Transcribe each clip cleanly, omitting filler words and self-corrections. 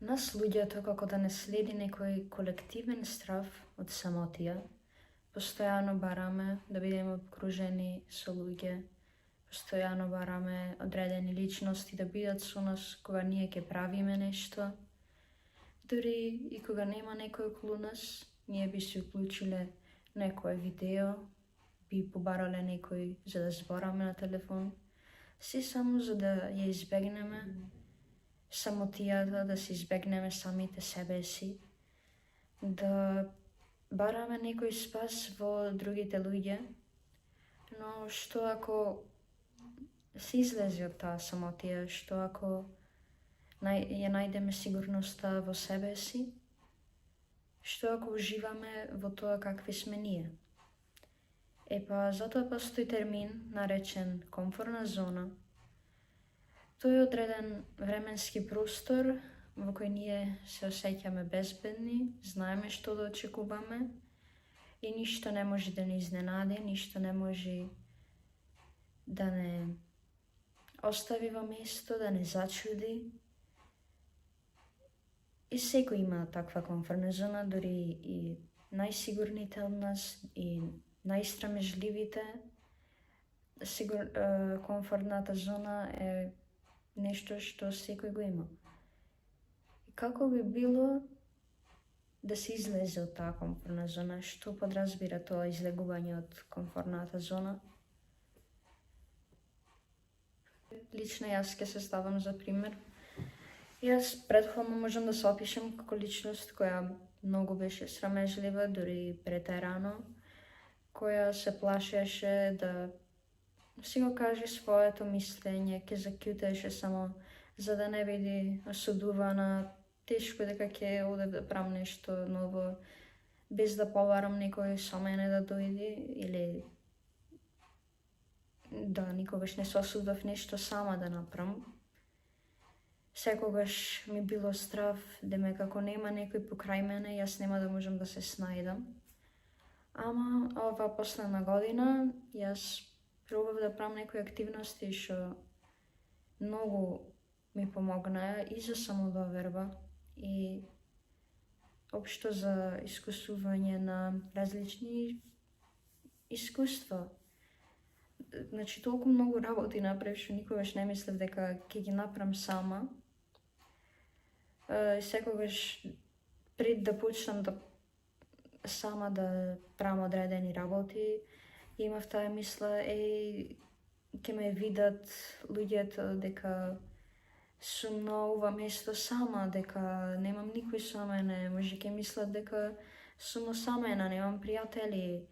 Нас луѓето, како да не следи некој колективен страв од самотија, постојано бараме да бидеме обкружени со луѓе, постојано бараме одредени личности да бидат со нас кога ние ќе правиме нешто. Дури и кога нема некој околу нас, ние би се уклучиле некој видео, би побарале некој за да збораме на телефон, се само за да ја избегнеме самотијата, да се избегнеме самите себе си, да бараме некој спас во другите луѓе, но што ако се излезе од таа самотија, што ако ја најдеме сигурноста во себе си, што ако уживаме во тоа какви сме ние. Затоа постои термин наречен комфортна зона. Тој е одреден временски простор во кој ние се осеќаме безбедни, знаеме што да очекуваме и ништо не може да ни изненади, ништо не може да не остави во место, да не зачуди. И секој има таква комфортна зона, дури и најсигурните од нас и најстрамежливите. Комфортната зона е нешто што секој го има. И како би било да се излезе од таа комфортна зона? Што подразбира тоа излегување од комфортната зона? Лично јас ќе се ставам за пример. Јас претходно можам да се опишам како личност која многу беше срамежлива, дури претерано, која се плашеше да си го каже своето мислење, ќе закјутеше само за да не биде осудувана, тешко дека ќе одев да правам нешто ново, без да побарам некој со мене да дојде, или да никогаш не се осудував нешто сама да направам. Секогаш ми било страв, демек ако нема некој покрај мене, јас нема да можам да се снајдам. Ама ова последна година јас пробав да правам некои активности што многу ми помогнаа и за самодоверба и општо за искусување на различни искуства. Значи, толку многу работи направив што никогаш не мислев дека ќе ги направам сама. Секогаш пред да почнам сама да правам одредени работи, имав таа мисла, ќе ме видат луѓето дека сум на ова место сама, дека немам никој со мене, може ќе мислат дека сум осамена, немам пријатели.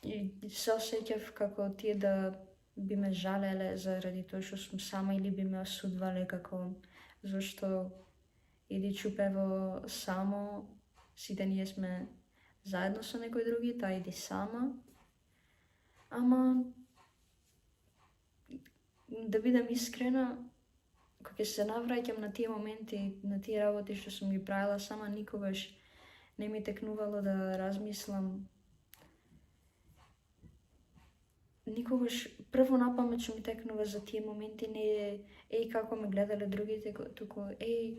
И се осеќав како тие да би ме жалеле заради тоа што сум сама или би ме осудвале како зашто иди чупево само, сите ние сме заедно со некој други, таа иди сама. Ама, да бидам искрена, кога ќе се навраќам на тие моменти, на тие работи што сум ги правила сама, никогаш не ми текнувало да размислам. Никогаш прво на памет што ми текнува за тие моменти не е како ме гледале другите, туку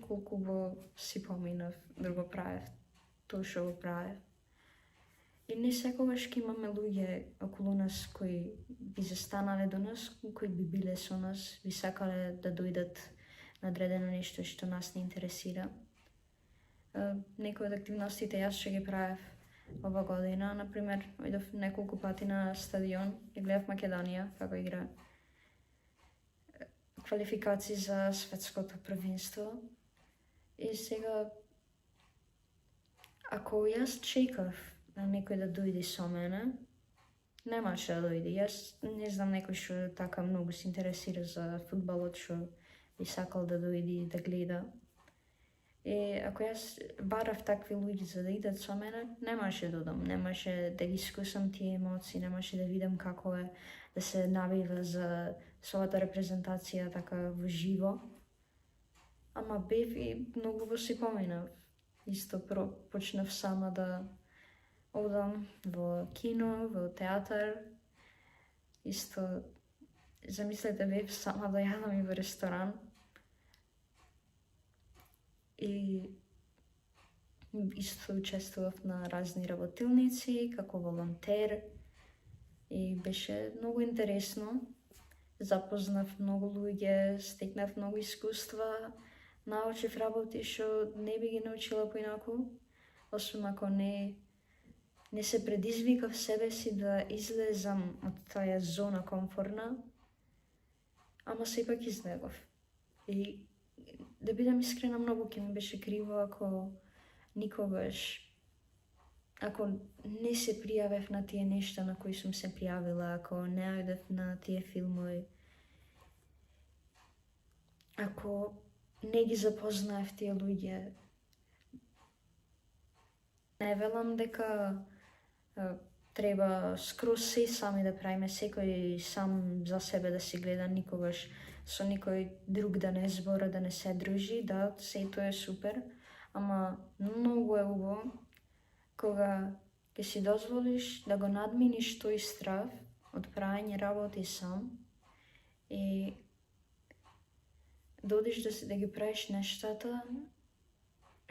колку го си поминав да го правев тоа што го правев. И не секогаш ќе имаме луѓе околу нас кои би застанале до нас, кои би биле со нас, би сакале да дојдат на одредено нешто што нас не интересира. Некои од активностите јас што ги правев ова година, например, идов неколку пати на стадион и гледав Македонија како игра квалификации за светското првенство. И сега, ако јас чекав на некој да дојде со мене, немаше да дојде. Јас не знам некој што така многу се интересира за фудбалот, што би сакал да дојде и да гледа. И ако јас барав такви луѓе за да идат со мене, немаше да одам, немаше да ги искусам тие емоции, немаше да видам како е да се навива за својата репрезентација така во живо. Ама бев и многу го си поминав. Исто почнав сама да одам во кино, во театар. Исто, замислете, бев сама да јадам и во ресторан. И исто учествував на разни работилници како волонтер и беше многу интересно. Запознав многу луѓе, стекнав многу искуства, научив работи што не би ги научила поинаку, освен ако не се предизвикав себе си да излезам од таа зона комфортна, ама сепак излегов. И да бидам искрена, многу ќе ми беше криво ако не се пријавев на тие нешта на кои сум се пријавила, ако не ојдев на тие филмови, ако не ги запознаев тие луѓе. Не велам дека треба скроз се сами да правиме, секој сам за себе да се гледа, никогаш со никој друг да не збора, да не се дружи, да, се тоа е супер, ама многу е убаво кога ќе си дозволиш да го надминиш тој страв од правење работи сам и да одиш да ги правиш нештата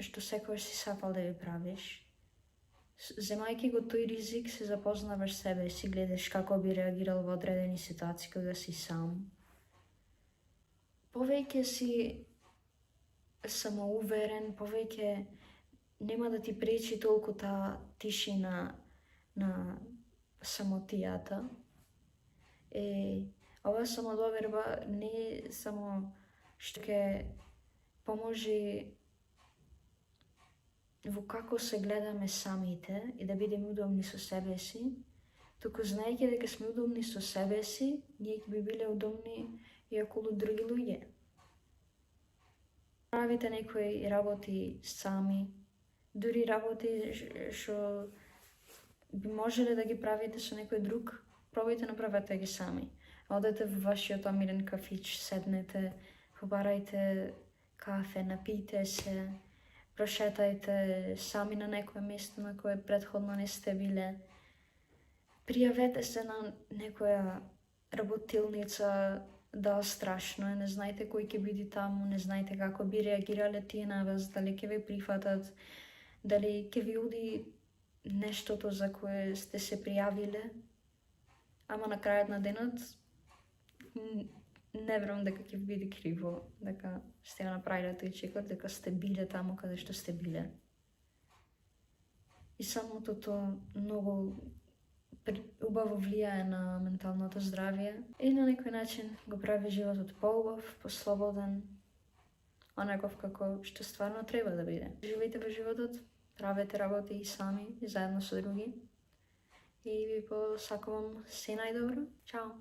што секогаш си сакал да ги правиш. Земајќи го тој ризик, се запознаваш себе, си гледаш како би реагирал во одредени ситуации кога си сам. Повеќе си самоуверен, повеќе нема да ти пречи толку таа тишина на самотијата. Ова самодоверба не само што ќе поможи во како се гледаме самите и да бидеме удобни со себе си, туку знаејќи дека сме удобни со себе си, ние ќе би биле удобни и околу други луѓе. Правите некои работи сами, дури работи што би можеле да ги правите со некој друг, пробајте направете ги сами. Одете во вашиот омилен кафич, седнете, побарајте кафе, напијте се, прошетајте сами на некое место на кое претходно не сте биле. Пријавете се на некоја работилница, да, страшно е, не знаете кој ќе биде таму, не знаете како би реагирале тие на вас, дали ќе ве прифатат, дали ќе ви уди нештото за кое сте се пријавиле. Ама на крајот на денот не верувам дека ќе биде криво, дека сте ја направиле тој чекор, дека сте биле таму каде што сте биле. И самото тоа многу убаво влијае на менталното здравје и на некој начин го прави животот поубав, послободен, онаков како што стварно треба да биде. Живејте во животот, правете работи и сами, и заедно со други. И ви посакувам се најдобро. Чао!